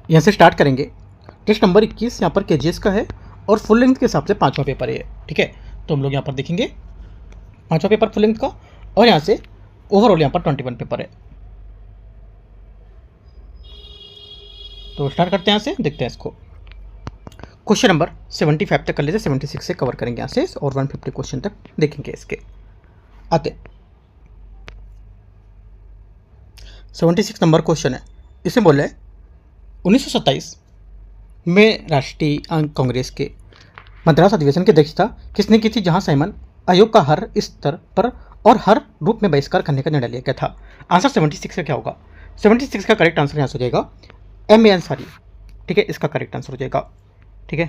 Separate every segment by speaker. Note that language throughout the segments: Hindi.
Speaker 1: यहाँ से स्टार्ट करेंगे। टेस्ट नंबर 21 यहाँ पर केजीएस का है और फुल लेंथ के हिसाब से 5वां पेपर है, ठीक है। तो हम लोग यहाँ पर देखेंगे 5वां पेपर फुल लेंथ का, और यहाँ से ओवरऑल यहाँ पर 21 पेपर है। तो स्टार्ट करते हैं यहाँ से, देखते हैं इसको। क्वेश्चन नंबर 75 तक कर लीजिए, 76 से कवर करेंगे यहाँ से, और 150 क्वेश्चन तक देखेंगे इसके। आते 76 नंबर क्वेश्चन है। इसे बोले 1927 में राष्ट्रीय कांग्रेस के मद्रास अधिवेशन की अध्यक्षता किसने की थी, जहां साइमन आयोग का हर स्तर पर और हर रूप में बहिष्कार करने का निर्णय लिया गया था। आंसर 76 का क्या होगा? 76 का करेक्ट आंसर यहाँ से हो जाएगा M.A. अंसारी, ठीक है, इसका करेक्ट आंसर हो जाएगा, ठीक है।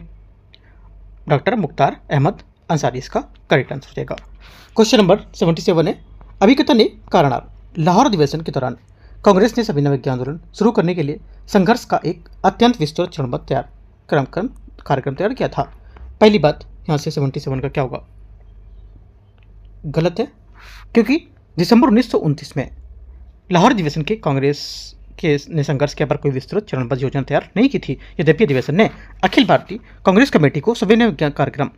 Speaker 1: डॉक्टर मुख्तार अहमद अंसारी इसका करेक्ट आंसर हो जाएगा। क्वेश्चन नंबर 77 है। अभिकथन कारणार्थ लाहौर अधिवेशन के दौरान कांग्रेस ने सविनय विज्ञान आंदोलन शुरू करने के लिए संघर्ष का एक अत्यंत विस्तृत चरणबद्ध कार्यक्रम तैयार किया था। पहली बात यहाँ से 77 का क्या होगा? गलत है, क्योंकि दिसंबर 1929 में लाहौर अधिवेशन के कांग्रेस के ने संघर्ष के पर कोई विस्तृत चरणबद्ध योजना तैयार नहीं की थी। यद्यपि अधिवेशन ने अखिल भारतीय कांग्रेस कमेटी को सविनय विज्ञान कार्यक्रम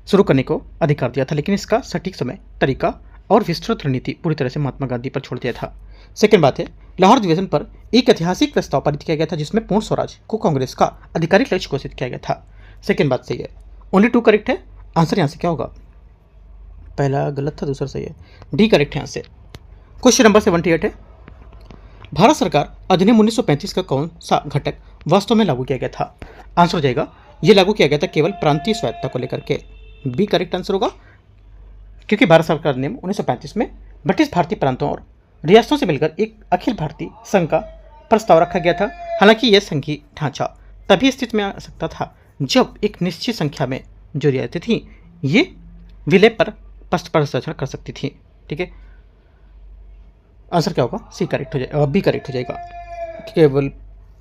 Speaker 1: शुरू करने को अधिकार दिया था, लेकिन इसका सटीक समय, तरीका और विस्तृत रणनीति पूरी तरह से महात्मा गांधी पर छोड़ दिया था। सेकेंड बात है, लाहौर अधिवेशन पर एक ऐतिहासिक प्रस्ताव पारित किया गया था, जिसमें पूर्ण स्वराज को कांग्रेस का आधिकारिक लक्ष्य घोषित किया गया था। सेकेंड बात सही है, ओनली 2 करेक्ट है। आंसर यहाँ से क्या होगा? पहला गलत था, दूसरा सही है, डी करेक्ट है यहाँ से। क्वेश्चन नंबर 78 है। भारत सरकार अधिनियम 1935 का कौन सा घटक वास्तव में लागू किया गया था? आंसर हो जाएगा, यह लागू किया गया था केवल प्रांतीय स्वायत्तता को लेकर के। बी करेक्ट आंसर होगा, क्योंकि भारत सरकार ने 1935 में ब्रिटिश भारतीय प्रांतों और रियासतों से मिलकर एक अखिल भारतीय संघ का प्रस्ताव रखा गया था। हालांकि यह संघीय ढांचा तभी अस्तित्व में आ सकता था जब एक निश्चित संख्या में जो रियासतें थीं ये विलय पर हस्ताक्षर कर सकती थी, ठीक है। आंसर क्या होगा? सी करेक्ट हो जाएगा, बी करेक्ट हो जाएगा, केवल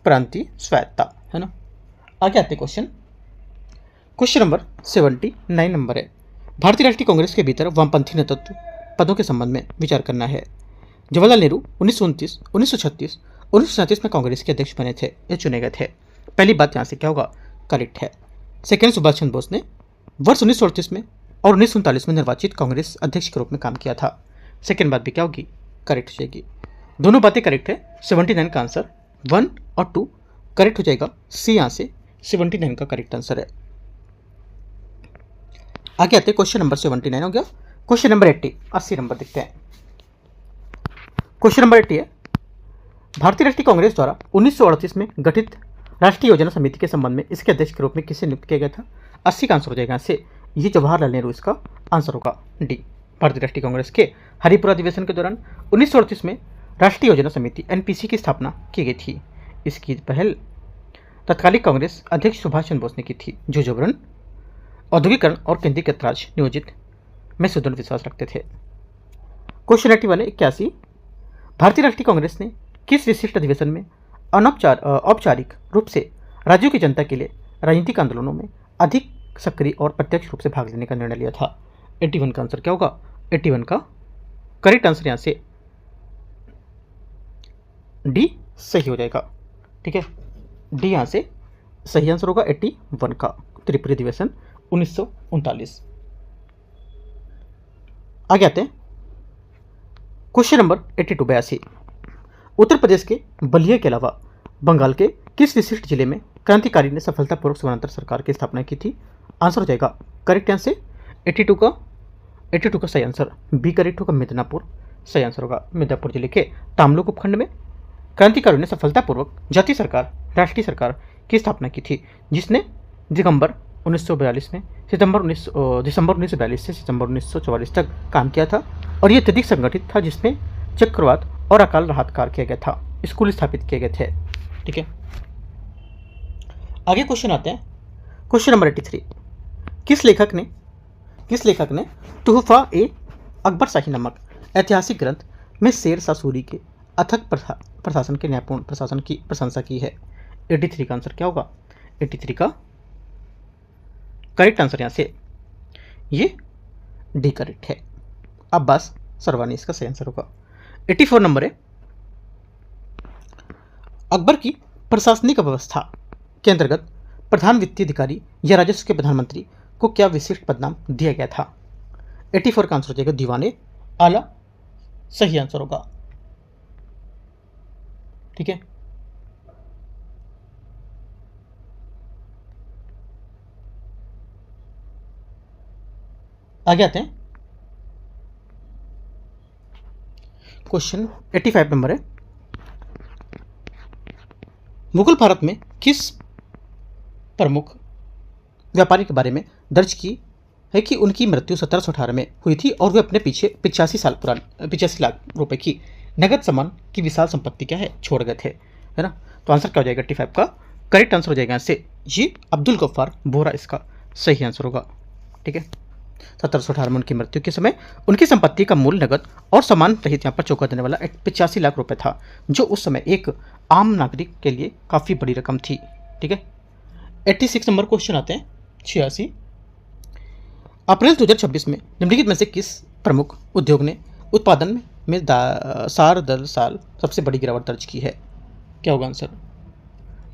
Speaker 1: प्रांतीय स्वायत्तता, है ना। आगे आते क्वेश्चन नंबर 79 नंबर है। भारतीय राष्ट्रीय कांग्रेस के भीतर वामपंथी नेतृत्व पदों के संबंध में विचार करना है। जवाहरलाल नेहरू 1929, 1936, 1937 में कांग्रेस के अध्यक्ष बने थे, ये चुने गए थे। पहली बात यहाँ से क्या होगा? करेक्ट है। सेकेंड, सुभाष चंद्र बोस ने वर्ष 1938 में और 1939 में निर्वाचित कांग्रेस अध्यक्ष के रूप में काम किया था। सेकेंड बात भी क्या होगी? करेक्ट हो जाएगी। दोनों बातें करेक्ट है। 79 का आंसर 1 और 2 करेक्ट हो जाएगा। सी यहाँ से 79 का करेक्ट आंसर है। आगे आते क्वेश्चन नंबर 79 हो गया। क्वेश्चन नंबर 80 नंबर देखते हैं। क्वेश्चन नंबर 80 है। भारतीय राष्ट्रीय कांग्रेस द्वारा 1938 में गठित राष्ट्रीय योजना समिति के संबंध में इसके अध्यक्ष के रूप में किसे नियुक्त किया गया था? 80 का आंसर हो जाएगा से, ये जवाहरलाल नेहरू इसका आंसर होगा, डी। भारतीय राष्ट्रीय कांग्रेस के हरिपुरा अधिवेशन के दौरान 1938 में राष्ट्रीय योजना समिति एनपीसी की स्थापना की गई थी। इसकी पहल तत्कालीन कांग्रेस अध्यक्ष सुभाष चंद्र बोस ने की थी, जो जबरन औद्योगिकरण और केंद्रीकृत राज नियोजित में सुदृढ़ विश्वास रखते थे। क्वेश्चन 81 भारतीय राष्ट्रीय कांग्रेस ने किस विशिष्ट अधिवेशन में औपचारिक रूप से राज्यों की जनता के लिए राजनीतिक आंदोलनों में अधिक सक्रिय और प्रत्यक्ष रूप से भाग लेने का निर्णय लिया था? 81 का आंसर क्या होगा? 81 का करेक्ट आंसर यहाँ से डी सही हो जाएगा, ठीक है। डी यहाँ से सही आंसर होगा 81 का, त्रिपुरी अधिवेशन 1939। आगे आते हैं क्वेश्चन नंबर 82 उत्तर प्रदेश के बलिया के अलावा बंगाल के किस विशिष्ट जिले में क्रांतिकारी ने सफलतापूर्वक समानांतर सरकार की स्थापना की थी? आंसर हो जाएगा करेक्ट आंसर 82 का सही आंसर बी करेक्ट होगा, मिदनापुर सही आंसर होगा। मिदनापुर जिले के तामलुक उपखंड में क्रांतिकारियों ने सफलतापूर्वक जातीय सरकार, राष्ट्रीय सरकार की स्थापना की थी, जिसने दिसंबर 1942 में दिसंबर 1942 से सितंबर 1944 तक काम किया था, और यह अत्यधिक संगठित था, जिसमें चक्रवात और अकाल राहत कार्य किया गया था, स्कूल स्थापित किए गए थे, ठीक है। आगे क्वेश्चन आते हैं क्वेश्चन नंबर 83 किस लेखक ने तुहफा ए अकबर शाही नामक ऐतिहासिक ग्रंथ में शेर शाह सूरी के अथक प्रशासन के न्यायपूर्ण प्रशासन की प्रशंसा की है? 83 का आंसर क्या होगा? 83 का करेक्ट आंसर यहाँ से ये डी करेक्ट है, अब्बास सरवानी इसका सही आंसर होगा। 84 नंबर है। अकबर की प्रशासनिक व्यवस्था के अंतर्गत प्रधान वित्तीय अधिकारी या राजस्व के प्रधानमंत्री को क्या विशिष्ट पदनाम दिया गया था? 84 का आंसर हो जाएगा दीवाने आला, सही आंसर होगा। ठीक है, आगे आते हैं। क्वेश्चन 85 नंबर है, मुगल भारत में किस प्रमुख व्यापारी के बारे में दर्ज की है कि उनकी मृत्यु 1718 में हुई थी और वे अपने पीछे 85 लाख रुपए की नगद सामान की विशाल संपत्ति क्या है छोड़ गए थे, है ना। तो आंसर क्या हो जाएगा 85 का करेक्ट आंसर हो जाएगा इससे ये अब्दुल गफ्फार बोहरा इसका सही आंसर होगा। ठीक है, 1718 में उनकी मृत्यु के समय उनकी संपत्ति का मूल नगद और सामान रहित यहाँ पर चौका देने वाला 85 लाख रुपए था, जो उस समय एक आम नागरिक के लिए काफ़ी बड़ी रकम थी। ठीक है, 86 नंबर क्वेश्चन आते हैं 86। अप्रैल 2026 में निम्नलिखित में से किस प्रमुख उद्योग ने उत्पादन में साल दर साल सबसे बड़ी गिरावट दर्ज की है? क्या होगा आंसर?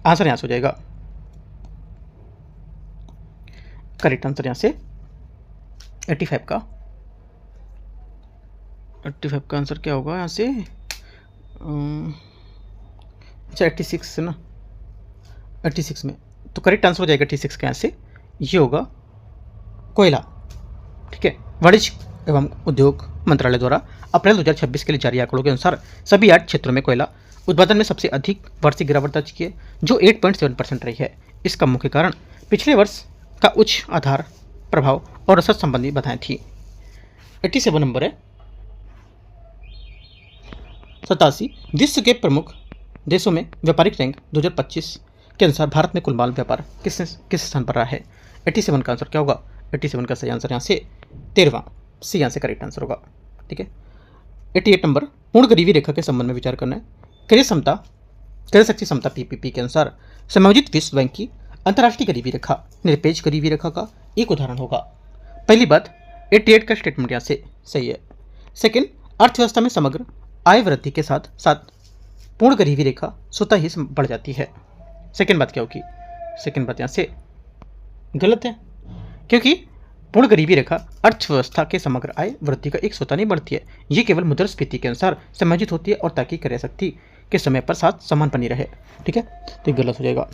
Speaker 1: आंसर यहाँ से हो जाएगा करेक्ट आंसर यहाँ से 85 का आंसर क्या होगा यहाँ से? अच्छा 86 है ना, 86 में तो करेक्ट आंसर हो जाएगा 86 का यहाँ से ये होगा कोयला। ठीक है, वाणिज्य एवं उद्योग मंत्रालय द्वारा अप्रैल 2026 के लिए जारी आंकड़ों के अनुसार सभी 8 क्षेत्रों में कोयला उत्पादन में सबसे अधिक वार्षिक गिरावट दर्ज की है, जो 8.7% रही है। इसका मुख्य कारण पिछले वर्ष का उच्च आधार प्रभाव और असर संबंधी बाधाएं थी। 87 नंबर है 87 विश्व के प्रमुख देशों में व्यापारिक रैंक 2025 के अनुसार भारत में कुल माल व्यापार किस स्थान पर रहा है? 87 का आंसर क्या होगा? 87 का सही आंसर यहाँ से 13वां सी यहाँ से करेक्ट आंसर होगा। ठीक है, 88 नंबर पूर्ण गरीबी रेखा के संबंध में विचार करना है। क्रय शक्ति क्षमता पीपीपी के अनुसार समायोजित विश्व बैंक की अंतर्राष्ट्रीय गरीबी रेखा निरपेक्ष गरीबी रेखा का एक उदाहरण होगा। पहली बात 88 का स्टेटमेंट यहाँ से सही है। सेकंड, अर्थव्यवस्था में समग्र आय वृद्धि के साथ साथ पूर्ण गरीबी रेखा स्वतः ही बढ़ जाती है। सेकंड बात क्या होगी? सेकंड बात यहाँ से गलत है, क्योंकि पूर्ण गरीबी रेखा अर्थव्यवस्था के समग्र आय वृद्धि का एक स्वतः नहीं बढ़ती है, ये केवल मुद्रास्फीति के अनुसार समायोजित होती है और ताकि क्रय शक्ति के समय पर साथ समान बनी रहे। ठीक है, तो ये गलत हो जाएगा।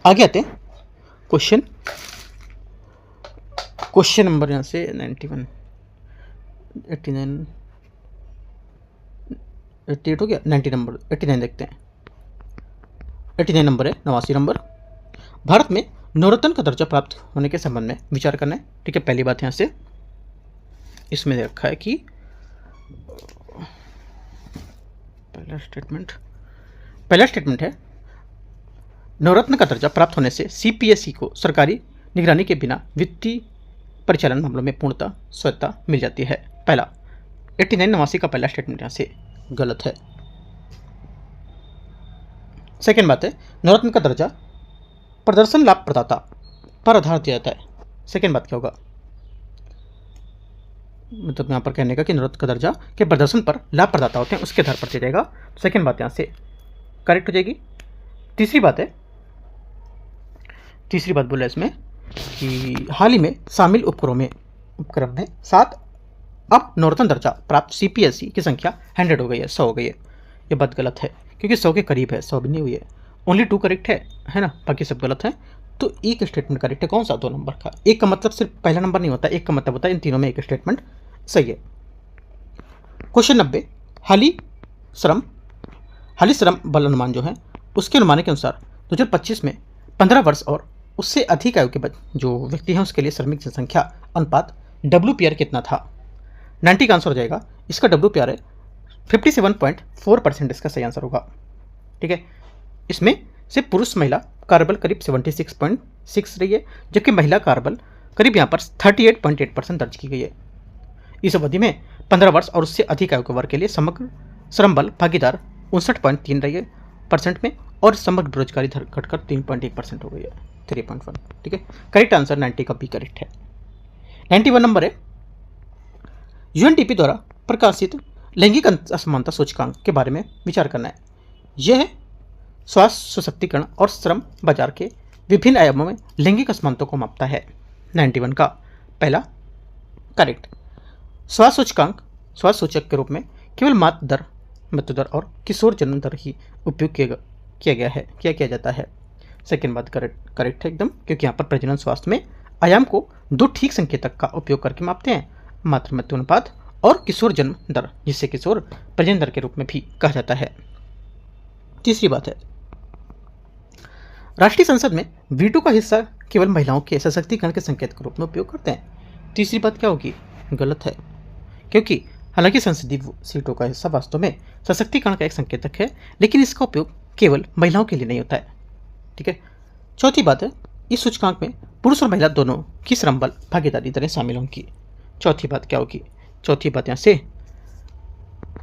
Speaker 1: आगे आते हैं क्वेश्चन नंबर यहाँ से 91 89 88 हो गया, 90 नंबर 89 देखते हैं। 89 नंबर है 89 नंबर, भारत में नवरत्न का दर्जा प्राप्त होने के संबंध में विचार करना है। ठीक है, पहली बात यहाँ से इसमें रखा है कि पहला स्टेटमेंट है नवरत्न का दर्जा प्राप्त होने से सीपीएसई को सरकारी निगरानी के बिना वित्तीय परिचालन मामलों में पूर्णतः स्वायत्तता मिल जाती है। पहला 89 का पहला स्टेटमेंट यहाँ से गलत है। सेकेंड बात है नवरत्न का दर्जा प्रदर्शन लाभ प्रदाता पर आधार दिया जाता है। सेकेंड बात क्या होगा? मतलब यहाँ पर कहने का कि नवरत्न का दर्जा के प्रदर्शन पर लाभ प्रदाता होते हैं उसके आधार पर दिया जाएगा। सेकेंड बात यहाँ से करेक्ट हो जाएगी। तीसरी बात बोला इसमें कि हाल ही में शामिल उपक्रम में 7 अब नवरत्न दर्जा प्राप्त सीपीएसई की संख्या 100 हो गई है, 100 हो गई है। ये बात गलत है क्योंकि 100 के करीब है, 100 भी नहीं हुई है। ओनली 2 करेक्ट है ना, बाकी सब गलत है। तो एक स्टेटमेंट करेक्ट है, कौन सा? 2 नंबर का। एक का मतलब सिर्फ पहला नंबर नहीं होता, एक का मतलब होता है इन तीनों में एक स्टेटमेंट सही है। क्वेश्चन 90 हाली श्रम बल अनुमान जो है उसके अनुमान के अनुसार 2025 में 15 वर्ष और उससे अधिक आयु के जो व्यक्ति हैं उसके लिए श्रमिक जनसंख्या अनुपात WPR कितना था? 90 का आंसर हो जाएगा। इसका WPR है 57.4%, इसका सही आंसर होगा। ठीक है, इसमें से पुरुष महिला कार्यबल करीब 76.6 रही है, जबकि महिला कार्यबल करीब यहाँ पर 38.8% दर्ज की गई है। इस अवधि में 15 वर्ष और उससे अधिक आयु के वर्ग के लिए समग्र श्रम बल भागीदार 59.3 रही है % में, और समग्र बेरोजगारी दर घटकर 3.1% हो गई है, 3.1। ठीक है, करेक्ट आंसर 90 का भी करेक्ट है। 91 नंबर है UNDP द्वारा प्रकाशित लैंगिक असमानता सूचकांक के बारे में विचार करना है। यह स्वास्थ्य सशक्तिकरण और श्रम बाजार के विभिन्न आयामों में लैंगिक असमानता को मापता है। 91 का पहला करेक्ट। स्वास्थ्य सूचकांक स्वास्थ्य सूचक के रूप में केवल मृत्यु दर और किशोर जन्म दर ही उपयोग किया जाता है। सेकेंड बात करेक्ट है एकदम, क्योंकि यहाँ पर प्रजनन स्वास्थ्य में आयाम को दो ठीक संकेतक का उपयोग करके मापते हैं, मातृ मृत्यु अनुपात और किशोर जन्म दर, जिसे किशोर प्रजनन दर के रूप में भी कहा जाता है। तीसरी बात है, राष्ट्रीय संसद में वीटो का हिस्सा केवल महिलाओं के सशक्तिकरण के संकेत के रूप में उपयोग करते हैं। तीसरी बात क्या होगी? गलत है, क्योंकि हालांकि संसदीय सीटों का हिस्सा वास्तव में सशक्तिकरण का एक संकेतक है, लेकिन इसका उपयोग केवल महिलाओं के लिए नहीं होता है। ठीक है। चौथी बात है, इस सूचकांक में पुरुष और महिला दोनों की श्रम बल भागीदारी दरें शामिल होंगी। चौथी बात क्या होगी? चौथी बात यहाँ से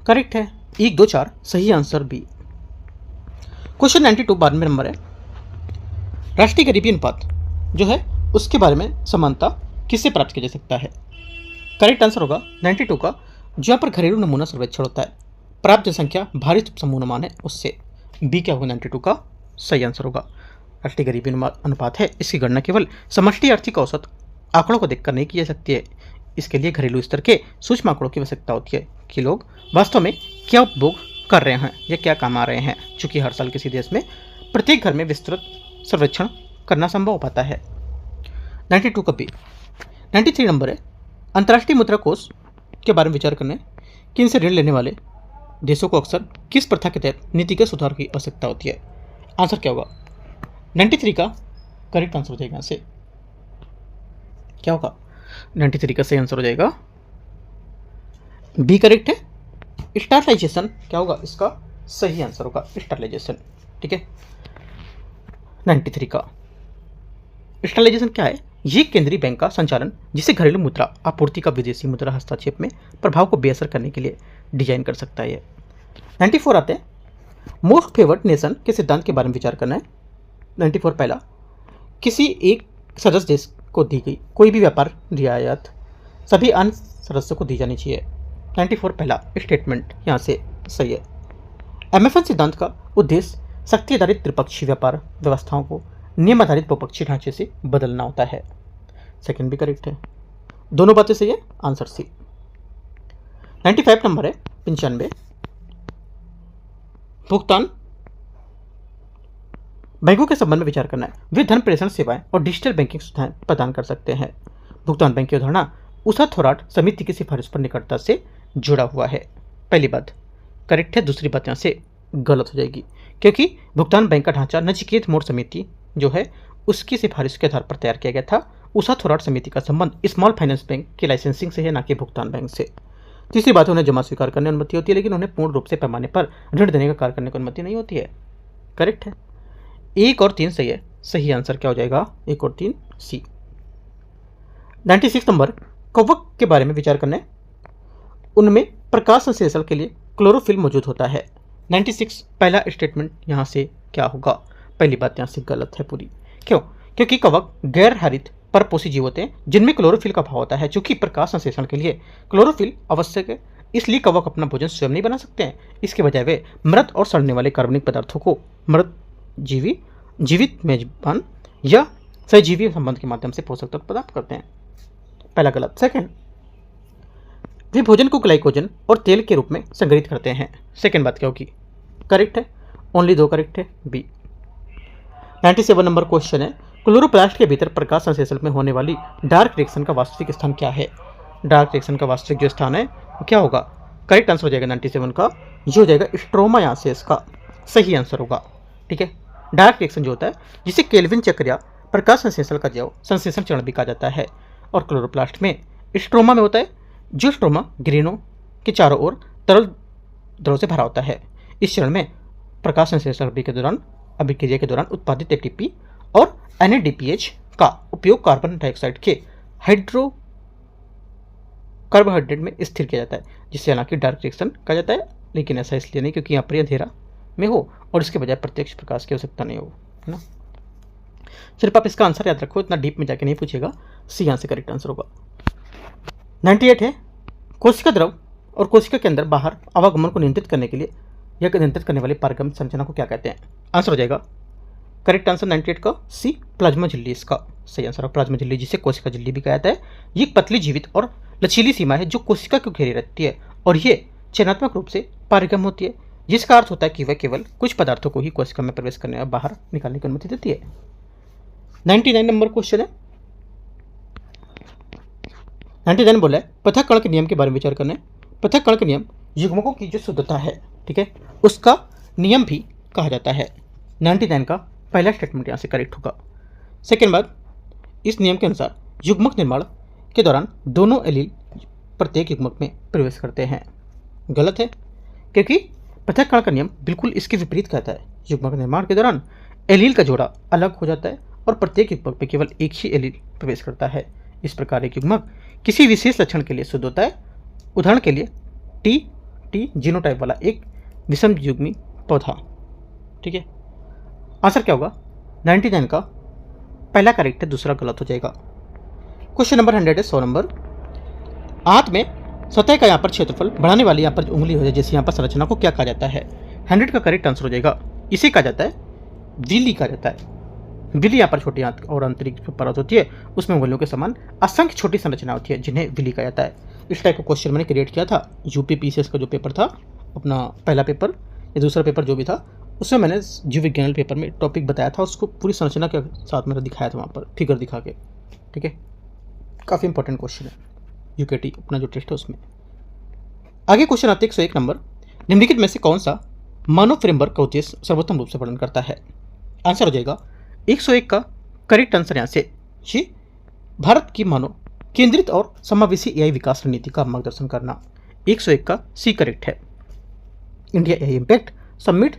Speaker 1: करेक्ट है। 1, 2, 4 सही आंसर बी। क्वेश्चन 92 92 नंबर है, राष्ट्रीय गरीबी अनुपात जो है उसके बारे में समानता किससे प्राप्त किया जा सकता है? करेक्ट आंसर होगा 92 का, जहाँ पर घरेलू नमूना सर्वेक्षण होता है, प्राप्त जनसंख्या भारी समूह अनुमान है उससे। बी क्या होगा? 92 का सही आंसर होगा। राष्ट्रीय गरीबी अनुपात है, इसकी गणना केवल समष्टि आर्थिक औसत आंकड़ों को देखकर नहीं की जा सकती है। इसके लिए घरेलू स्तर के सूक्ष्म आंकड़ों की आवश्यकता होती है कि लोग वास्तव में क्या उपभोग कर रहे हैं या क्या कमा रहे हैं, चूंकि हर साल किसी देश में प्रत्येक घर में विस्तृत सर्वेक्षण करना संभव हो पाता है। 92 का बी। 93 नंबर है, अंतर्राष्ट्रीय मुद्रा कोष के बारे में विचार करने कि इनसे ऋण लेने वाले देशों को अक्सर किस प्रथा के तहत नीतिगत सुधार की आवश्यकता होती है? आंसर क्या होगा? 93 का करेक्ट आंसर हो जाएगा। यहाँ से क्या होगा? 93 का सही आंसर हो जाएगा बी। करेक्ट है। स्टरलाइजेशन क्या होगा? इसका सही आंसर होगा स्टरलाइजेशन। ठीक है। 93 का स्टरलाइजेशन क्या है? ये केंद्रीय बैंक का संचालन जिसे घरेलू मुद्रा आपूर्ति का विदेशी मुद्रा हस्तक्षेप में प्रभाव को बेअसर करने के लिए डिजाइन कर सकता है। 94 आते हैं, मोस्ट फेवर्ड नेशन के सिद्धांत के बारे में विचार करना है। 94 पहला, किसी एक सदस्य देश को दी गई कोई भी व्यापार रियायत सभी अन्य सदस्यों को दी जानी चाहिए। 94 पहला स्टेटमेंट यहाँ से सही है। MFN सिद्धांत का उद्देश्य शक्ति आधारित त्रिपक्षीय व्यापार व्यवस्थाओं को नियम आधारित बहुपक्षीय ढांचे से बदलना होता है। सेकंड भी करेक्ट है, दोनों बातें सही है। Answer C. 95 नंबर है, 95 भुगतान बैंकों के संबंध में विचार करना है। वे धन प्रेषण सेवाएं और डिजिटल बैंकिंग सुविधाएं प्रदान कर सकते हैं। भुगतान बैंक की अवधारणा उषा थोराट समिति की सिफारिश पर निकटता से जुड़ा हुआ है। पहली बात करेक्ट है, दूसरी बात यहाँ से गलत हो जाएगी, क्योंकि भुगतान बैंक का ढांचा नचिकेत मोड़ समिति जो है उसकी सिफारिश के आधार पर तैयार किया गया था। उषा थोराट समिति का संबंध स्मॉल फाइनेंस बैंक की लाइसेंसिंग से है, ना कि भुगतान बैंक से। तीसरी बात, उन्हें जमा स्वीकार करने की अनुमति होती है, लेकिन उन्हें पूर्ण रूप से पैमाने पर ऋण देने का कार्य करने की अनुमति नहीं होती है। करेक्ट है। 1 और 3 सही है। सही आंसर क्या हो जाएगा? 1 और 3 सी। 96 नंबर, कवक के बारे में विचार करना है। उनमें प्रकाश संश्लेषण के लिए क्लोरोफिल मौजूद होता है। 96 पहला स्टेटमेंट यहाँ से क्या होगा? पहली बात यहाँ से गलत है पूरी। क्यों? क्योंकि कवक गैर हरित परपोषी जीव होते हैं जिनमें क्लोरोफिल का भाव होता है। चूंकि प्रकाश संश्लेषण के लिए क्लोरोफिल आवश्यक है, इसलिए कवक अपना भोजन स्वयं नहीं बना सकते हैं। इसके बजाय वे मृत और सड़ने वाले कार्बनिक पदार्थों को मृत जीवित मेजबान या सहजीवी संबंध के माध्यम से पोषक तत्व प्राप्त करते हैं। पहला गलत। सेकंड, वे भोजन को ग्लाइकोजन और तेल के रूप में संग्रहित करते हैं। सेकंड बात क्या होगी? करेक्ट है। ओनली 2 करेक्ट है, बी। 97 नंबर क्वेश्चन है, क्लोरोप्लास्ट के भीतर प्रकाश संश्लेषण में होने वाली डार्क रिएक्शन का वास्तविक स्थान क्या है? डार्क रिएक्शन का वास्तविक जो स्थान है वो क्या होगा? करेक्ट आंसर हो जाएगा 97 का, ये हो जाएगा स्ट्रोमा। यहाँ से इसका सही आंसर होगा। ठीक है। डार्क रिएक्शन जो होता है जिसे केल्विन चक्र या प्रकाश संश्लेषण का संश्लेषण चरण भी कहा जाता है, और क्लोरोप्लास्ट में स्ट्रोमा में होता है, जो स्ट्रोमा ग्रेनों के चारों ओर तरल द्रव से भरा होता है। इस चरण में प्रकाश संश्लेषण अभिक्रिया के दौरान उत्पादित एटीपी और NADPH का उपयोग कार्बन डाइऑक्साइड के कार्बोहाइड्रेट में स्थिर किया जाता है, जिससे हालांकि डार्क रिएक्शन कहा जाता है, लेकिन ऐसा इसलिए नहीं क्योंकि यहाँ पर अंधेरा में हो और इसके बजाय प्रत्यक्ष प्रकाश की आवश्यकता नहीं हो, है ना। सिर्फ आप इसका आंसर याद रखो, इतना डीप में जाके नहीं पूछेगा। सी यहाँ से करेक्ट आंसर होगा। 98 है, कोशिका द्रव और कोशिका के अंदर बाहर आवागमन को नियंत्रित करने के लिए या नियंत्रित करने वाली पारगम्य संरचना को क्या कहते हैं? आंसर हो जाएगा करेक्ट आंसर 98 का सी, प्लाज्मा झिल्ली इसका सही आंसर है। प्लाज्मा झिल्ली जिसे कोशिका झिल्ली भी कहा जाता है, ये एक पतली, जीवित और लचीली सीमा है जो कोशिका को घेरे रहती है और ये चयनात्मक रूप से पारगम होती है, जिसका अर्थ होता है कि वह केवल कुछ पदार्थों को ही कोशिका में प्रवेश करने और बाहर निकालने की अनुमति देती है। 99 नंबर क्वेश्चन है। 99 बोला है पृथक्करण के नियम के बारे में विचार करना है। पृथक्करण के नियम युग्मकों की जो शुद्धता है, ठीक है, उसका नियम भी कहा जाता है। 99 का पहला स्टेटमेंट यहाँ से करेक्ट होगा। सेकेंड बात, इस नियम के अनुसार युग्मक निर्माण के दौरान दोनों एलील प्रत्येक युग्मक में प्रवेश करते हैं। गलत है, क्योंकि पृथक्करण का नियम बिल्कुल इसके विपरीत कहता है। युग्मक निर्माण के दौरान एलील का जोड़ा अलग हो जाता है और प्रत्येक युग्मक में केवल एक ही एलील प्रवेश करता है। इस प्रकार एक युग्मक किसी विशेष लक्षण के लिए शुद्ध होता है। उदाहरण के लिए टी जीनोटाइप वाला एक विषम युग्मी पौधा, ठीक है। आंसर क्या होगा 99 का पहला करेक्ट है, दूसरा गलत हो जाएगा। क्वेश्चन नंबर 100 है 100 नंबर। आंत में सतह का यहाँ पर क्षेत्रफल बढ़ाने वाली यहाँ पर उंगली हो जाए जैसे यहाँ पर संरचना को क्या कहा जाता है। 100 का करेक्ट आंसर हो जाएगा, इसे कहा जाता है विली कहा जाता है। विली यहाँ पर छोटी आंत और आंतरिक परत होती है, उसमें उंगलियों के समान असंख्य छोटी संरचना होती है जिन्हें विली कहा जाता है। इस टाइप का क्वेश्चन मैंने क्रिएट किया था यूपी पीसीएस का जो पेपर था, अपना पहला पेपर या दूसरा पेपर जो भी था, उसमें मैंने जीव विज्ञान पेपर में टॉपिक बताया था, उसको पूरी संरचना के साथ मैंने दिखाया था वहाँ पर फिगर दिखा के, ठीक है। काफ़ी इंपॉर्टेंट क्वेश्चन है यूकेटी अपना जो टेस्ट है उसमें। आगे क्वेश्चन आते हैं 101 नंबर। निम्नलिखित में से कौन सा मानव फ्रेमवर्क का उद्देश्य सर्वोत्तम रूप से वर्णन करता है। आंसर हो जाएगा 101 का करेक्ट आंसर यहाँ से जी, भारत की मानव केंद्रित और समावेशी एआई विकास रणनीति का मार्गदर्शन करना। 101 का सी करेक्ट है। इंडिया एआई इम्पैक्ट समिट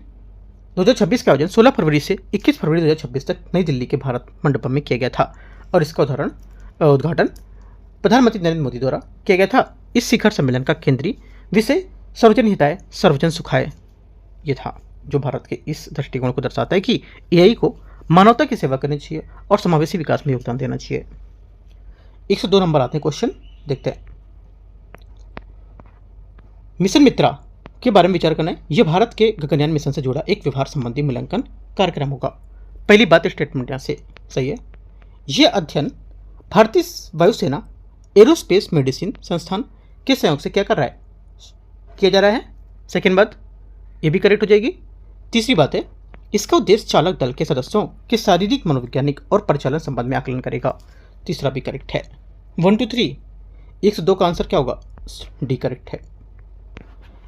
Speaker 1: 2026 का आयोजन 16 फरवरी से 21 फरवरी 2026 तक नई दिल्ली के भारत मंडपम में किया गया था और इसका उद्घाटन प्रधानमंत्री नरेंद्र मोदी द्वारा किया गया था। इस शिखर सम्मेलन का केंद्रीय विषय सर्वजन हिताय सर्वजन सुखाय ये था, जो भारत के इस दृष्टिकोण को दर्शाता है कि एआई को मानवता की सेवा करनी चाहिए और समावेशी विकास में योगदान देना चाहिए। 102 नंबर आते हैं क्वेश्चन, देखते हैं। मिशन मित्रा के बारे में विचार करना है। यह भारत के गगनयान मिशन से जुड़ा एक व्यवहार संबंधी मूल्यांकन कार्यक्रम होगा। पहली बात स्टेटमेंट यहाँ से सही है। यह अध्ययन भारतीय वायुसेना एरोस्पेस मेडिसिन संस्थान के सहयोग से क्या कर रहा है, किया जा रहा है। सेकेंड बात ये भी करेक्ट हो जाएगी। तीसरी बात है इसका उद्देश्य चालक दल के सदस्यों के शारीरिक, मनोवैज्ञानिक और परिचालन संबंध में आकलन करेगा। तीसरा भी करेक्ट है। 1 2 3 102 का आंसर क्या होगा, डी करेक्ट है।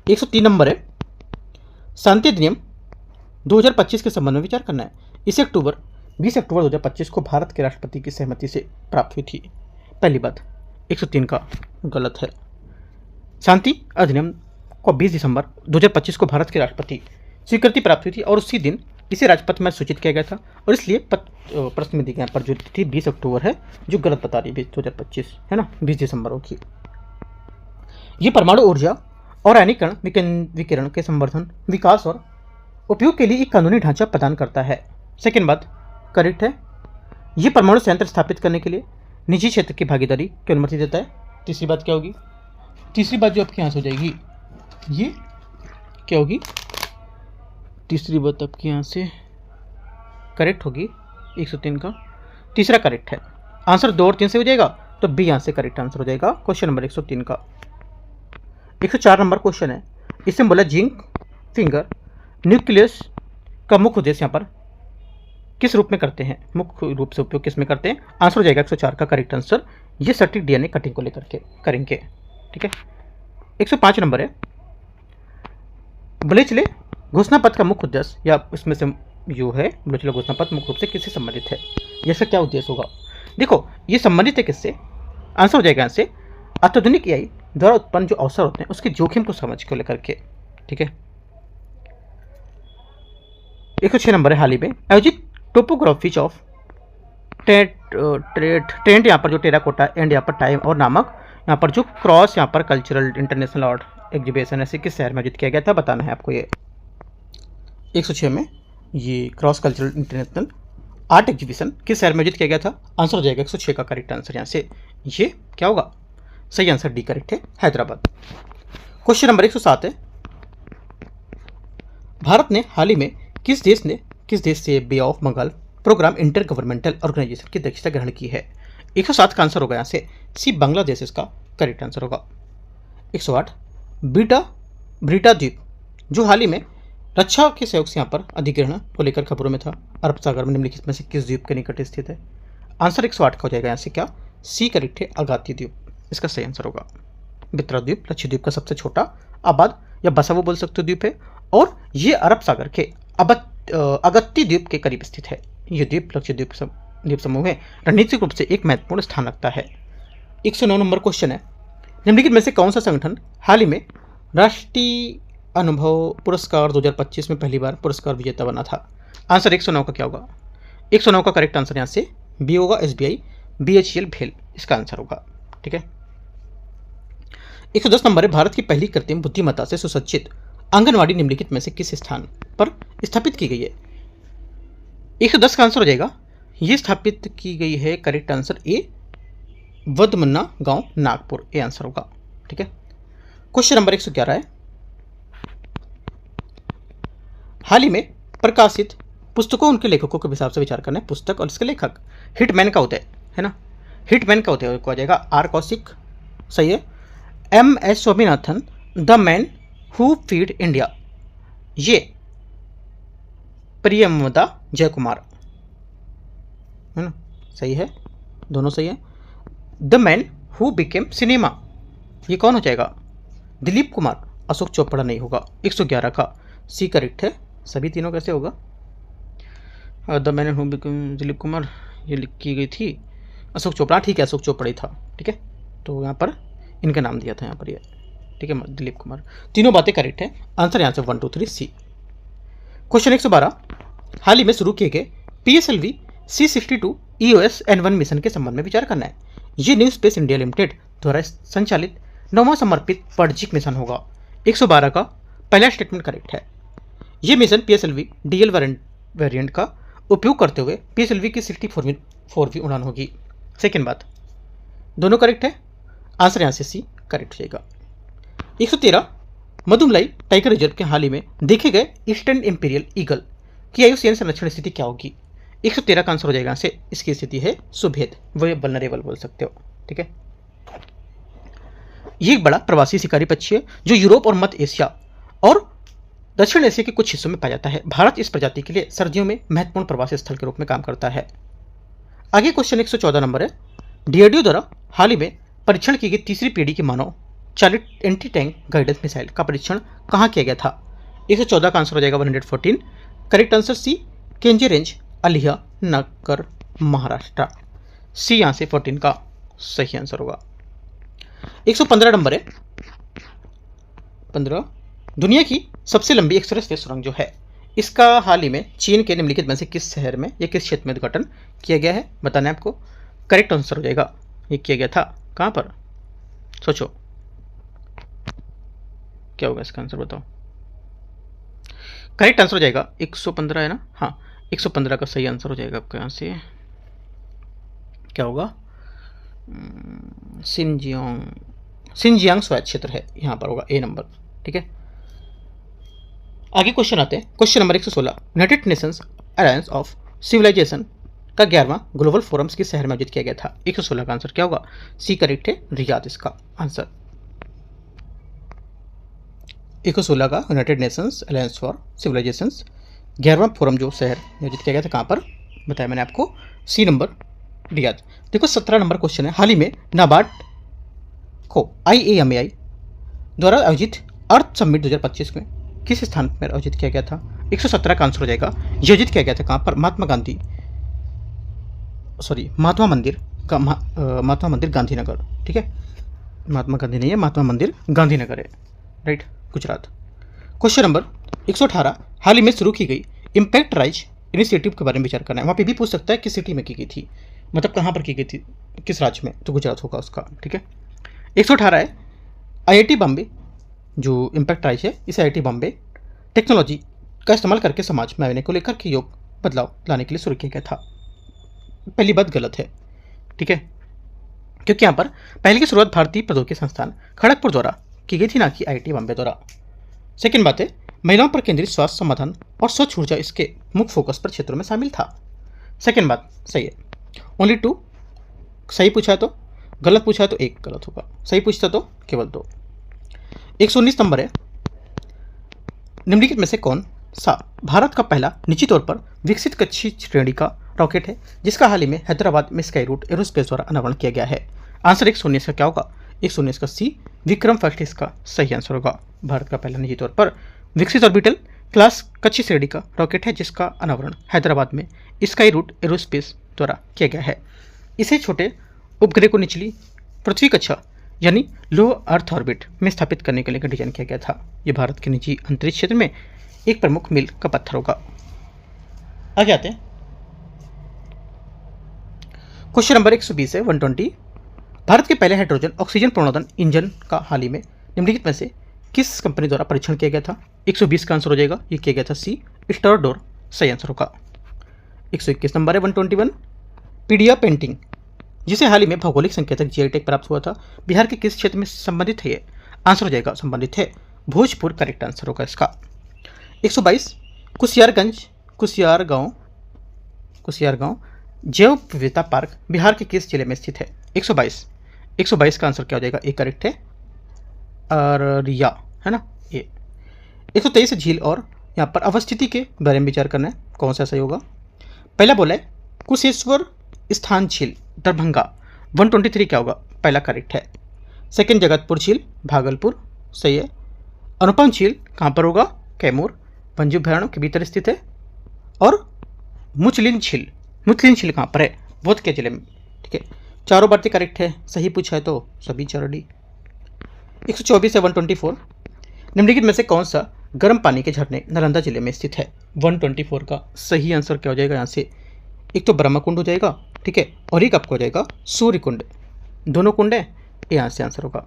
Speaker 1: 103 नंबर है शांति अधिनियम 2025 के संबंध में विचार करना है। इसे 20 अक्टूबर 2025 को भारत के राष्ट्रपति की सहमति से प्राप्त हुई थी। पहली बात 103 का गलत है। शांति अधिनियम को 20 दिसंबर 2025 को भारत के राष्ट्रपति स्वीकृति प्राप्त हुई थी और उसी दिन इसे राजपथ में सूचित किया गया था और इसलिए प्रश्न में दी गई पर जो थी 20 अक्टूबर है, जो गलत बता रही है 2025 है ना, 20 दिसंबर होगी। ये परमाणु ऊर्जा और आयनीकरण विकिरण के संवर्धन, विकास और उपयोग के लिए एक कानूनी ढांचा प्रदान करता है। सेकेंड बात करेक्ट है। ये परमाणु संयंत्र स्थापित करने के लिए निजी क्षेत्र की भागीदारी की अनुमति देता है। तीसरी बात क्या होगी, तीसरी बात जो आपके यहाँ से हो जाएगी ये क्या होगी, तीसरी बात आपके यहाँ से करेक्ट होगी 103 का तीसरा करेक्ट है। आंसर 2 और 3 से हो जाएगा तो बी यहाँ से करेक्ट आंसर हो जाएगा क्वेश्चन नंबर 103 का। 104 नंबर क्वेश्चन है। इसमें बोला जिंक फिंगर न्यूक्लियस का मुख्य उद्देश्य यहाँ पर किस रूप में करते हैं, मुख्य रूप से उपयोग किस में करते हैं। आंसर हो जाएगा 104 का करेक्ट आंसर, ये सटीक डीएनए कटिंग को लेकर के करेंगे, ठीक है। 105 नंबर है ब्लेचले घोषणा पत्र का मुख्य उद्देश्य या इसमें से जो है ब्लेचले घोषणा पत्र मुख्य रूप से किससे संबंधित है, जैसे क्या उद्देश्य होगा। देखो ये संबंधित है किससे, आंसर हो जाएगा यहाँ से अत्याधुनिक एआई द्वारा उत्पन्न जो अवसर होते हैं उसके जोखिम को समझ को लेकर के, ठीक है। 106 नंबर है हाल ही में आयोजित टोपोग्राफीज ऑफ ट्रेंड यहाँ पर जो टेराकोटा एंड यहाँ पर टाइम और नामक यहाँ पर जो क्रॉस यहाँ पर कल्चरल इंटरनेशनल आर्ट एग्जीबिशन ऐसे किस शहर में आयोजित किया गया था, बताना है आपको। ये 106 में ये cross cultural international art exhibition किस शहर में आयोजित किया गया था। आंसर हो जाएगा 106 का करेक्ट आंसर यहाँ से ये क्या होगा, सही आंसर डी करेक्ट है, हैदराबाद। क्वेश्चन नंबर 107 है भारत ने हाल ही में किस देश ने किस देश से bay of Bengal programme inter governmental organisation की अध्यक्षता ग्रहण की है? 107 का आंसर होगा यहाँ से सी, बांग्लादेश इसका करेक्ट आंसर होगा। 108 ब्रीटा द्वीप जो हाल ही में रक्षा के सहयोग से यहाँ पर अधिग्रहण को लेकर खबरों में था, अरब सागर में निम्नलिखित में से किस द्वीप के निकट स्थित है? आंसर 108 का हो जाएगा यहाँ से क्या, सी करेक्ट है, अगाती द्वीप इसका सही आंसर होगा। बित्रा द्वीप लक्षद्वीप का सबसे छोटा आबाद या बसा हुआ बोल सकते हो द्वीप है और ये अरब सागर के अगत्ती द्वीप के करीब स्थित है। ये द्वीप लक्षद्वीप द्वीप समूह में रणनीतिक रूप से एक महत्वपूर्ण स्थान रखता है। 109 नंबर क्वेश्चन है, निम्नलिखित में से कौन सा संगठन हाल ही में राष्ट्रीय अनुभव पुरस्कार 2025 में पहली बार पुरस्कार विजेता बना था? आंसर 109 का क्या होगा? 109 का करेक्ट आंसर यहाँ से बी होगा, SBI BHEL भेल इसका आंसर होगा। ठीक है। 110 नंबर है, भारत की पहली कृत्रिम बुद्धिमत्ता से सुसज्जित आंगनवाड़ी निम्नलिखित में से किस स्थान पर स्थापित की गई है? 110 का आंसर हो जाएगा, ये स्थापित की गई है, करेक्ट आंसर ए, वदमन्ना गांव नागपुर, ये आंसर होगा। ठीक है। क्वेश्चन नंबर 111 है, हाल ही में प्रकाशित पुस्तकों उनके लेखकों के हिसाब से विचार करना है। पुस्तक और इसके लेखक हिटमैन का होता है ना, हिटमैन का होता है, आ जाएगा आर कौशिक, सही है। MS Swaminathan, the man who feed India, ये प्रियमदा जयकुमार है ना, सही है, दोनों सही है। The man who became cinema, ये कौन हो जाएगा? दिलीप कुमार, अशोक चोपड़ा नहीं होगा। 111 का सी करेक्ट है, सभी तीनों कैसे होगा? The man who became Dilip Kumar, ये लिख की गई थी अशोक चोपड़ा, ठीक है, अशोक चोपड़ा ही था। ठीक है, तो यहाँ पर इनका नाम दिया था यहाँ पर ये, ठीक है, दिलीप कुमार। तीनों बातें करेक्ट है, आंसर यहाँ से 1 2 3 सी। क्वेश्चन 112, हाल ही में शुरू किए गए PSLV C62 EOS N1 mission के संबंध में विचार करना है। ये न्यू स्पेस इंडिया लिमिटेड द्वारा संचालित 9वां समर्पित पॉजिटिव मिशन होगा। 112 का पहला स्टेटमेंट करेक्ट है। ये मिशन PSLV DL वेरिएंट का उपयोग करते हुए PSLV की 64वीं उड़ान होगी। सेकेंड बात, दोनों करेक्ट है, आंसर यहाँ से सी करेक्ट हो जाएगा। 113, मधुमलाई टाइगर रिजर्व के हाल ही में देखे गए ईस्टर्न इंपीरियल ईगल की आयुष्मान संरक्षण स्थिति क्या होगी? 113 का आंसर हो जाएगा यहाँ से, इसकी स्थिति है सुभेद, वो वल्नरेबल बोल सकते हो। ठीक है, ये एक बड़ा प्रवासी शिकारी पक्षी है जो यूरोप और मध्य एशिया और दक्षिण एशिया के कुछ हिस्सों में पाया जाता है। भारत इस प्रजाति के लिए सर्दियों में महत्वपूर्ण प्रवासी स्थल के रूप में काम करता है। आगे क्वेश्चन 114 नंबर है, DRDO द्वारा हाल ही में परीक्षण की गई तीसरी पीढ़ी की मानव चालित एंटी टैंक गाइडेंस मिसाइल का परीक्षण कहाँ किया गया था? 114 का आंसर हो जाएगा 114, करेक्ट आंसर सी, केंजे रेंज, अलिया नगर, महाराष्ट्र, सी यहाँ से 14 का सही आंसर होगा। 115 नंबर है, 15, दुनिया की सबसे लंबी एक्सप्रेस वे सुरंग जो है इसका हाल ही में चीन के निम्नलिखित में से किस शहर में या किस क्षेत्र में उद्घाटन किया गया है? बताना है आपको, करेक्ट आंसर हो जाएगा, ये किया गया था कहाँ पर? सोचो क्या होगा इसका आंसर, बताओ। करेक्ट आंसर हो जाएगा 115 है ना, हाँ 115 का सही आंसर हो जाएगा आपका। यहाँ से क्या होगा? सिंजियांग स्वायत्त क्षेत्र है, यहाँ पर होगा ए नंबर। ठीक है, आगे क्वेश्चन आते हैं। Question number 116, United Nations Alliance of Civilization का 11वां ग्लोबल फोरम्स किस शहर में आयोजित किया गया था? 116 का आंसर क्या होगा? सी करेक्ट है, रियाद इसका आंसर। 116 का United Nations Alliance for Civilisations 11वां फोरम जो शहर आयोजित किया गया था कहाँ पर? बताया मैंने आपको, सी नंबर, रियाद। देखो 17 नंबर क्वेश्चन है, हाल ही में नाबार्ड को IAMAI द्वारा आयोजित अर्थ समिट 2025 में किस स्थान पर आयोजित किया गया था? 117 का आंसर हो जाएगा, ये आयोजित किया गया था कहाँ पर? महात्मा मंदिर गांधीनगर। ठीक है, महात्मा गांधी नहीं है, महात्मा मंदिर गांधीनगर है, राइट, गुजरात। क्वेश्चन नंबर 118, हाल ही में शुरू की गई इम्पैक्ट राइज इनिशिएटिव के बारे में विचार करना है। वहाँ पे भी पूछ सकता है किस सिटी में की गई थी, मतलब कहाँ पर की गई थी, किस राज्य में, तो गुजरात होगा उसका। ठीक है, 118 है, IIT बॉम्बे जो इम्पैक्ट राइज है, इस IIT बॉम्बे टेक्नोलॉजी का इस्तेमाल करके समाज में आने को लेकर के योग बदलाव लाने के लिए शुरू किया गया था। पहली बात गलत है, ठीक है, क्योंकि यहाँ पर पहले की शुरुआत भारतीय प्रौद्योगिकी संस्थान खड़गपुर द्वारा की गई थी, ना कि IIT बॉम्बे द्वारा। सेकेंड बात है, महिलाओं पर केंद्रित स्वास्थ्य समाधान और स्वच्छ ऊर्जा इसके मुख्य फोकस पर क्षेत्रों में शामिल था। सेकेंड बात सही है। ओनली 2 सही पूछा है तो, गलत पूछा है तो 1 गलत होगा, सही पूछता तो केवल 2। 119 नंबर है, निम्नलिखित में से कौन सा भारत का पहला निजी तौर पर विकसित कक्षीय श्रेणी का रॉकेट है जिसका हाल ही में हैदराबाद में स्काई रूट एरोस्पेस द्वारा अनावरण किया गया है? आंसर 119 का क्या होगा? 119 का सी विक्रम फर्स्ट इसका सही आंसर होगा। भारत का पहला निजी तौर पर विकसित ऑर्बिटल क्लास कक्षीय श्रेणी का रॉकेट है जिसका अनावरण हैदराबाद में स्काई रूट एरोस्पेस द्वारा किया गया है। इसे छोटे उपग्रह को निचली पृथ्वी कक्षा यानी लो अर्थ ऑर्बिट में स्थापित करने के लिए डिजाइन किया गया था। यह भारत के निजी अंतरिक्ष क्षेत्र में एक प्रमुख मील का पत्थर होगा। आगे आते हैं, क्वेश्चन नंबर 120 है 120। भारत के पहले हाइड्रोजन ऑक्सीजन प्रणोदन इंजन का हाल ही में निम्नलिखित में से किस कंपनी द्वारा परीक्षण किया गया था? 120 का आंसर हो जाएगा, ये किया गया था सी स्टारडोर, सही आंसर होगा। 121 नंबर है 121। पीडिया पेंटिंग जिसे हाल ही में भौगोलिक संकेतक जीआई टैग प्राप्त हुआ था, बिहार के किस क्षेत्र में संबंधित है? ये आंसर हो जाएगा संबंधित है भोजपुर, करेक्ट आंसर होगा इसका। 122 कुसियारगांव जैव विविधता पार्क बिहार के किस जिले में स्थित है? 122 का आंसर क्या हो जाएगा? ए करेक्ट है, अररिया है ना ये। 123 झील और यहाँ पर अवस्थिति के बारे में विचार करना है, कौन सा सही होगा? पहला बोला है कुशेश्वर स्थान झील दरभंगा, 123 क्या होगा? पहला करेक्ट है। सेकंड जगतपुर झील भागलपुर, सही है। अनुपम झील कहाँ पर होगा? कैमूर, वन्य अभयारण्य के भीतर स्थित है। और मुचलिन झील कहाँ पर है? बोध के जिले में, ठीक है। चारों बातें करेक्ट है, सही पूछा है तो सभी चारों डी। 124 है 124। निम्नलिखित में से कौन सा गर्म पानी के झरने नालंदा जिले में स्थित है? 124 का सही आंसर क्या हो जाएगा? यहाँ से एक तो ब्रह्मकुंड हो जाएगा, ठीक है, और एक आपको हो जाएगा सूर्य कुंड, दोनों कुंड है, यहाँ से आंसर होगा।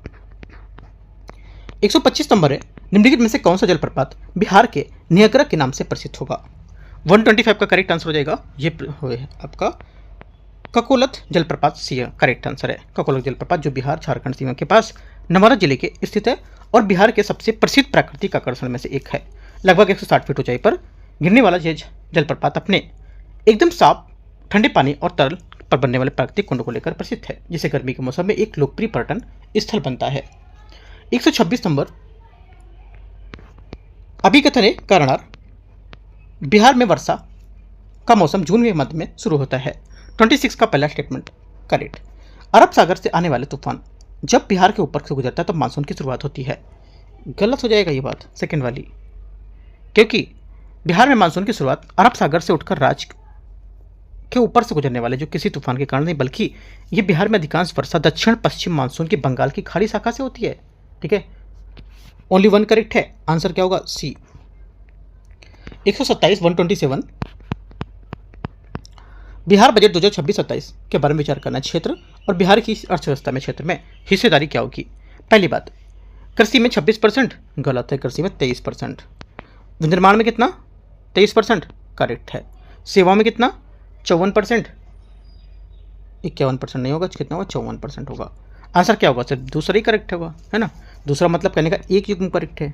Speaker 1: 125 नंबर है, निम्नलिखित में से कौन सा जलप्रपात बिहार के नियाग्रा के नाम से प्रसिद्ध होगा? 125 का करेक्ट आंसर हो जाएगा, ये है आपका ककोलत जलप्रपात, सी करेक्ट आंसर है। ककोलत जलप्रपात जो बिहार झारखंड सीमा के पास नवादा जिले के स्थित है और बिहार के सबसे प्रसिद्ध प्राकृतिक आकर्षण में से एक है। लगभग 160 फीट ऊंचाई पर गिरने वाला यह जलप्रपात अपने एकदम साफ ठंडे पानी और तरल पर बनने वाले प्राकृतिक कुंड को लेकर प्रसिद्ध है, जिसे गर्मी के मौसम में एक लोकप्रिय पर्यटन स्थल बनता है। 126 नंबर, अभिकथन है कारणार, बिहार में वर्षा का मौसम जून के मध्य में शुरू होता है। 26 का पहला स्टेटमेंट करेक्ट। अरब सागर से आने वाले तूफान जब बिहार के ऊपर से गुजरता है तब मानसून की शुरुआत होती है, गलत हो जाएगा ये बात सेकंड वाली, क्योंकि बिहार में मानसून की शुरुआत अरब सागर से उठकर राज्य के ऊपर से गुजरने वाले जो किसी तूफान के कारण नहीं, बल्कि ये बिहार में अधिकांश वर्षा दक्षिण पश्चिम मानसून की बंगाल की खाड़ी शाखा से होती है, ठीक है। ओनली 1 करेक्ट है, आंसर क्या होगा? सी। 127 127 बिहार बजट 2026-27 के बारे में विचार करना। क्षेत्र और बिहार की अर्थव्यवस्था में क्षेत्र में हिस्सेदारी क्या होगी? पहली बात, कृषि में 26%, गलत है, कृषि में 23%। विनिर्माण में कितना? 23%, करेक्ट है। सेवा में कितना? 54%, 51% नहीं होगा, कितना होगा? 54% होगा। आंसर क्या होगा? सिर्फ दूसरा ही करेक्ट होगा, है ना। दूसरा मतलब कहने का एक युग्म करेक्ट है।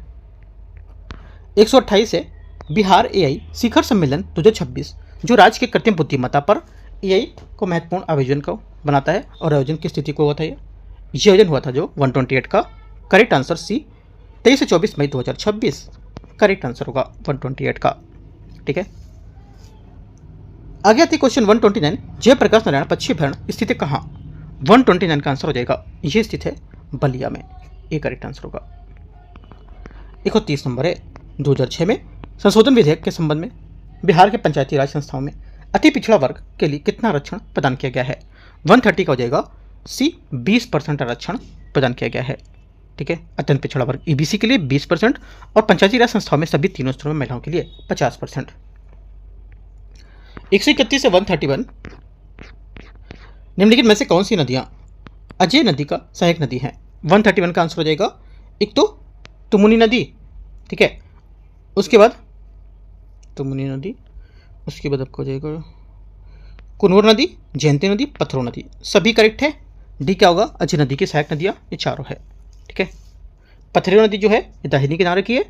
Speaker 1: 128 है, बिहार एआई शिखर सम्मेलन 2026 जो राज्य के कृत्रिम बुद्धिमत्ता पर एआई को महत्वपूर्ण आयोजन को बनाता है और आयोजन की स्थिति को हुआ था, ये आयोजन हुआ था जो 128 का करेक्ट आंसर सी 23 से 24 मई 2026 करेक्ट आंसर होगा 128 का, ठीक है। आगे आती क्वेश्चन 129, जयप्रकाश नारायण पक्षी अभयारण्य स्थित है कहाँ? 129 का आंसर हो जाएगा, ये स्थित है बलिया में, ये करेक्ट आंसर होगा। 130 नंबर है, 2006 में संशोधन विधेयक के संबंध में बिहार के पंचायती राज संस्थाओं में अति पिछड़ा वर्ग के लिए कितना आरक्षण प्रदान किया गया है? 130 का हो जाएगा सी 20% आरक्षण प्रदान किया गया है, ठीक है। अत्यंत पिछड़ा वर्ग ईबीसी के लिए 20% और पंचायती राज संस्थाओं में सभी तीनों स्तरों में महिलाओं के लिए 50%। 131 से 131 निम्नलिखित में से कौन सी नदियां अजय नदी का सहायक नदी है? 131 का आंसर हो जाएगा, एक तो तुमुनी नदी, ठीक है, उसके बाद तुमुनी नदी, उसके बाद आपको हो जाएगा कुनूर नदी, जयंती नदी, पत्थरों नदी, सभी करेक्ट है। डी क्या होगा? अजय नदी की सहायक नदियाँ ये चारों है, ठीक है। पत्थरों नदी जो है ये दाहिनी किनारे की है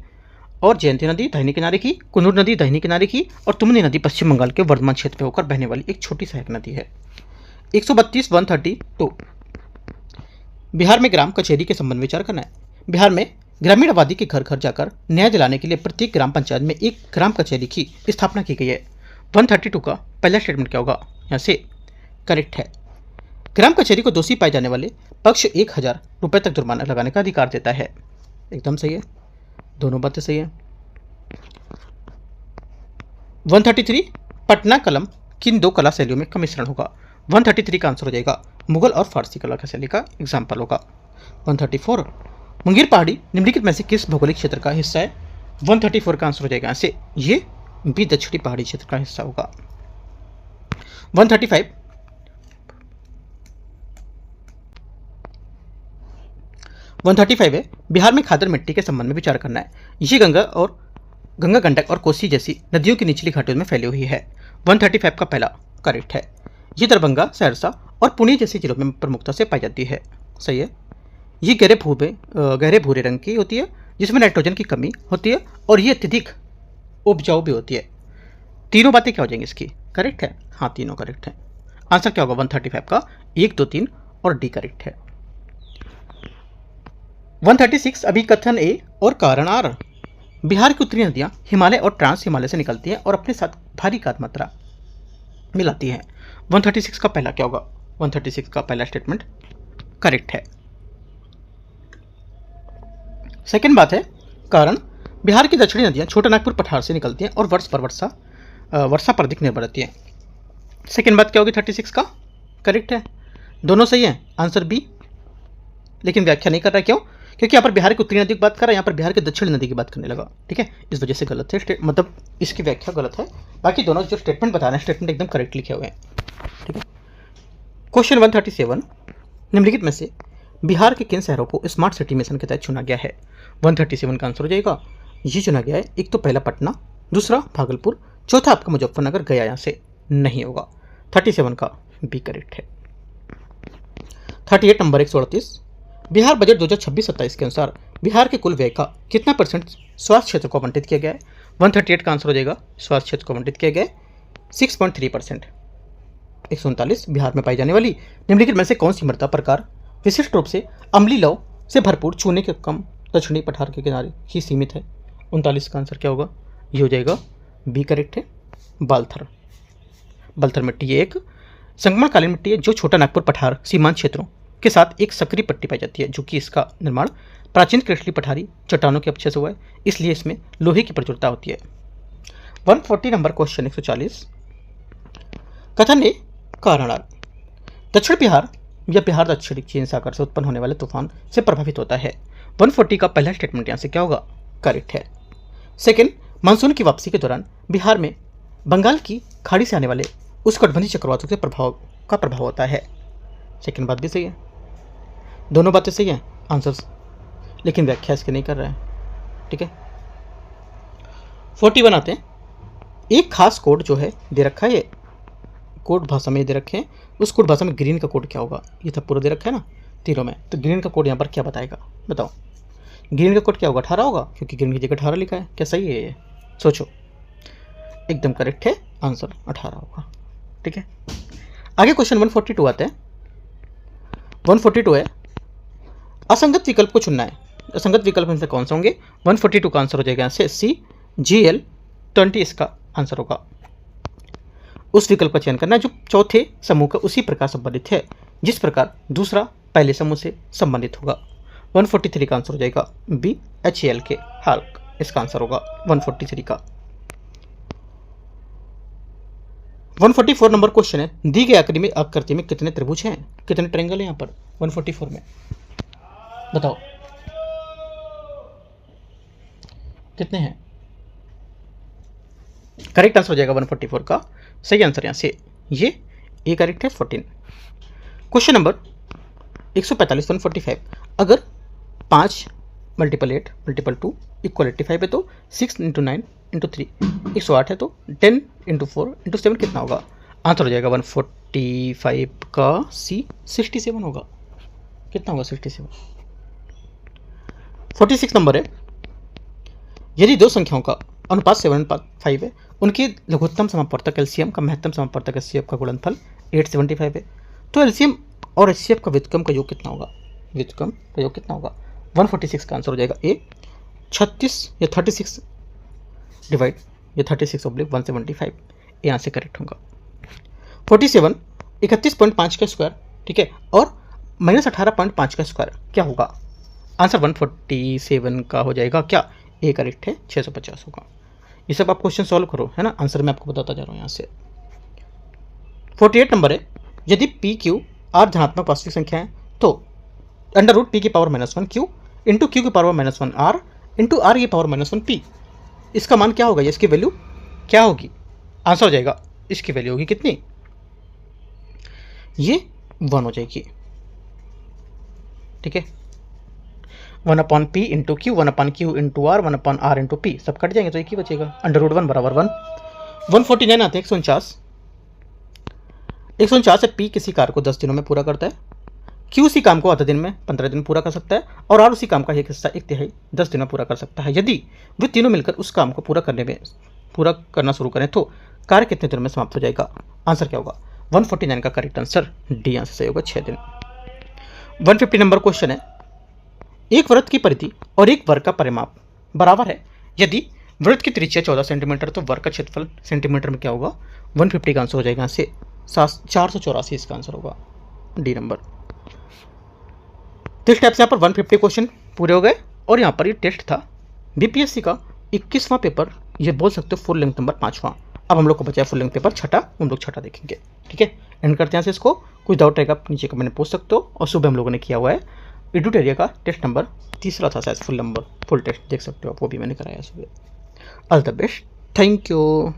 Speaker 1: और जयंती नदी दाहिने किनारे की, कुन्नूर नदी दाहिने किनारे की और तुमनी नदी पश्चिम बंगाल के वर्धमान क्षेत्र में होकर बहने वाली एक छोटी सहायक नदी है। 132 132 बिहार में ग्राम कचहरी के संबंध में विचार करना है। बिहार में ग्रामीण आबादी के घर घर जाकर न्याय दिलाने के लिए प्रत्येक ग्राम पंचायत में एक ग्राम कचहरी की स्थापना की गई है। 132 का पहला स्टेटमेंट क्या होगा? यहाँ से करेक्ट है। ग्राम कचहरी को दोषी पाए जाने वाले पक्ष 1000 रुपये तक जुर्माना लगाने का अधिकार देता है। एकदम सही है, दोनों बातें सही है। 133 पटना कलम किन दो कला शैलियों में का मिश्रण होगा? 133 का आंसर हो जाएगा मुगल और फारसी कला की शैली का एग्जाम्पल होगा। 134 मुंगेर पहाड़ी निम्नलिखित में से किस भौगोलिक क्षेत्र का हिस्सा है? 134 का आंसर हो जाएगा ऐसे ये भी दक्षिणी पहाड़ी क्षेत्र का हिस्सा होगा। 135 135 है बिहार में खादर मिट्टी के संबंध में विचार करना है। ये गंगा गंडक और कोसी जैसी नदियों की निचली घाटियों में फैली हुई है। 135 का पहला करेक्ट है। ये दरभंगा, सहरसा और पुणे जैसे जिलों में प्रमुखता से पाई जाती है। सही है। ये गहरे भूरे रंग की होती है जिसमें नाइट्रोजन की कमी होती है और ये अत्यधिक उपजाऊ भी होती है। तीनों बातें क्या हो जाएंगी इसकी? करेक्ट है। हाँ, तीनों करेक्ट है। आंसर क्या होगा 135 का? 1 2 3 और डी करेक्ट है। 136 अभिकथन ए और कारण आर। बिहार की उत्तरी नदियां हिमालय और ट्रांस हिमालय से निकलती हैं और अपने साथ भारी खाद्य मात्रा मिलाती हैं। 136 का पहला क्या होगा? 136 का पहला स्टेटमेंट करेक्ट है। सेकंड बात है कारण बिहार की दक्षिणी नदियां छोटा नागपुर पठार से निकलती हैं और वर्षा पर अधिक निर्भर रहती हैं। सेकंड बात क्या होगी 36 का? करेक्ट है। दोनों सही है। आंसर बी, लेकिन व्याख्या नहीं कर रहा है। क्यों? क्योंकि यहाँ पर बिहार की उत्तरी नदी की बात कर रहा है, यहाँ पर बिहार की दक्षिणी नदी की बात करने लगा। ठीक है, इस वजह से गलत है, मतलब इसकी व्याख्या गलत है। बाकी दोनों जो स्टेटमेंट बता रहे हैं स्टेटमेंट एकदम करेक्ट लिखे हुए हैं। ठीक है। क्वेश्चन 137 निम्नलिखित में से बिहार के किन शहरों को स्मार्ट सिटी मिशन के तहत चुना गया है? 137 का आंसर हो जाएगा ये चुना गया है। एक तो पहला पटना, दूसरा भागलपुर, चौथा आपका मुजफ्फरनगर, गया यहाँ से नहीं होगा। 37 का बी करेक्ट है। 38 नंबर 138 बिहार बजट 2026-27 के अनुसार बिहार के कुल व्यय का कितना % स्वास्थ्य क्षेत्र को आवंटित किया गया है? 138 का आंसर हो जाएगा स्वास्थ्य क्षेत्र को आवंटित किया गया है 6.3%। 139 बिहार में पाई जाने वाली निम्नलिखित में से कौन सी मृदा प्रकार विशिष्ट रूप से अम्लीय लव से भरपूर चूने के कम दक्षिणी पठार के किनारे ही सीमित है? 39 का आंसर क्या होगा? ये हो जाएगा बी करेक्ट है बाल्थर मिट्टी ये एक संक्रमणकालीन मिट्टी है जो छोटा नागपुर पठार सीमांत क्षेत्रों के साथ एक सक्रिय पट्टी पाई जाती है, जो कि इसका निर्माण प्राचीन कृष्णली पठारी चट्टानों के अपक्षय से हुआ है, इसलिए इसमें लोहे की प्रचुरता होती है। 140 नंबर क्वेश्चन 140 कथन ए कारण आर। दक्षिण बिहार या बिहार दक्षिणी चीन सागर से उत्पन्न होने वाले तूफान से प्रभावित होता है। 140 का पहला स्टेटमेंट यहाँ से क्या होगा? करेक्ट है। सेकेंड, मानसून की वापसी के दौरान बिहार में बंगाल की खाड़ी से आने वाले उष्णकटिबंधीय चक्रवातों के प्रभाव होता है। सेकेंड बात भी सही है, दोनों बातें सही हैं आंसर्स, लेकिन व्याख्या इसकी नहीं कर रहा है। ठीक है। 41 आते हैं। एक खास कोड जो है दे रखा है, ये कोड भाषा में दे रखे हैं, उस कोड भाषा में ग्रीन का कोड क्या होगा? ये तो पूरा दे रखा है ना तीनों में, तो ग्रीन का कोड यहाँ पर क्या बताएगा? बताओ ग्रीन का कोड क्या होगा? 18 होगा, क्योंकि ग्रीन की जगह 18 लिखा है। क्या सही है ये? सोचो। एकदम करेक्ट है, आंसर 18 होगा। ठीक है। आगे क्वेश्चन 142 आते हैं। 142 है असंगत विकल्प को चुनना है। असंगत विकल्प इनसे कौन से होंगे? 142 का आंसर हो जाएगा यहाँ से CGL20 इसका आंसर होगा। उस विकल्प का चयन करना है जो चौथे समूह का उसी प्रकार संबंधित है जिस प्रकार दूसरा पहले समूह से संबंधित होगा। 143 का आंसर हो जाएगा BHAL के हाल्क इसका आंसर होगा 143 का। 144 नंबर क्वेश्चन है, दी गई आकृति में कितने त्रिभुज हैं, कितने ट्रायंगल हैं यहाँ पर 144 में? बताओ कितने हैं? करेक्ट आंसर हो जाएगा 144 का सही आंसर यहाँ से ये ए करेक्ट है 14। क्वेश्चन नंबर 145 145 अगर 5 × 8 × 2 = 85 है तो 6 × 9 × 3 108 है तो 10 × 4 × 7 कितना होगा? आंसर हो जाएगा 145 का सी 67 होगा। कितना होगा? 67। 46 नंबर है, यदि दो संख्याओं का अनुपात 7:5 है, उनकी लघुत्तम समापवर्तक एलसीएम का महत्तम समापवर्तक एचसीएफ का गुणनफल 875 है, तो एलसीएम और एचसीएफ का व्युत्क्रम का योग कितना होगा? व्युत्क्रम का योग कितना होगा? 146 का आंसर हो जाएगा ए। 36 या 36 डिवाइड या 36/175 यहाँ से करेक्ट होगा। 47 31.5 का स्क्वायर, ठीक है, और -18.5 का स्क्वायर क्या होगा? आंसर 147 का हो जाएगा क्या? ए करेक्ट है, 650 होगा। ये सब आप क्वेश्चन सॉल्व करो, है ना, आंसर मैं आपको बताता जा रहा हूँ यहाँ से। 48 नंबर है, यदि पी क्यू आर धनात्मक वास्तविक संख्या है तो √p की पावर -1 क्यू इंटू क्यू की पावर -1 आर इंटू आर की पावर -1 पी, इसका मान क्या होगा? ये इसकी वैल्यू क्या होगी? आंसर हो जाएगा, इसकी वैल्यू होगी कितनी? ये 1 हो जाएगी, ठीक है। 1/p into Q, 1/q into R, 1/r into P, सब कट जाएंगे तो एक ही बचेगा, √1 बराबर 1। 149 आते हैं 149 से पी किसी कार्य को 10 दिनों में पूरा करता है, क्यू उसी काम को आधा दिन में 15 दिन पूरा कर सकता है, और आर उसी काम का एक हिस्सा 1/3 10 दिन में पूरा कर सकता है। यदि वे तीनों मिलकर उस काम को पूरा करना शुरू करें तो कार्य कितने दिनों में समाप्त हो जाएगा? आंसर क्या होगा? 149 का करेक्ट आंसर डी आंसर सही होगा, 6 दिन। 150 नंबर क्वेश्चन है, एक वृत्त की परिधि और एक वर्ग का परिमाप बराबर है, यदि वृत्त की त्रिज्या 14 सेंटीमीटर तो वर्ग का क्षेत्रफल सेंटीमीटर में क्या होगा? 150 का आंसर हो जाएगा यहाँ से 484, इसका आंसर होगा डी नंबर। तो इस टाइप से यहाँ पर 150 क्वेश्चन पूरे हो गए, और यहाँ पर ये टेस्ट था बीपीएससी का 21वां पेपर, ये बोल सकते हो फुल लेंथ नंबर 5वां। अब हम लोग को बचा है फुल लेंथ पेपर 6, हम लोग 6 देखेंगे, ठीक है। एंड करते हैं से इसको, कुछ डाउट रहेगा आप नीचे कमेंट में पूछ सकते हो। और सुबह हम लोगों ने किया हुआ है एडुटेरिया का टेस्ट नंबर 3 था शायद, फुल टेस्ट देख सकते हो आप, वो भी मैंने कराया सुबह। All the best, thank you.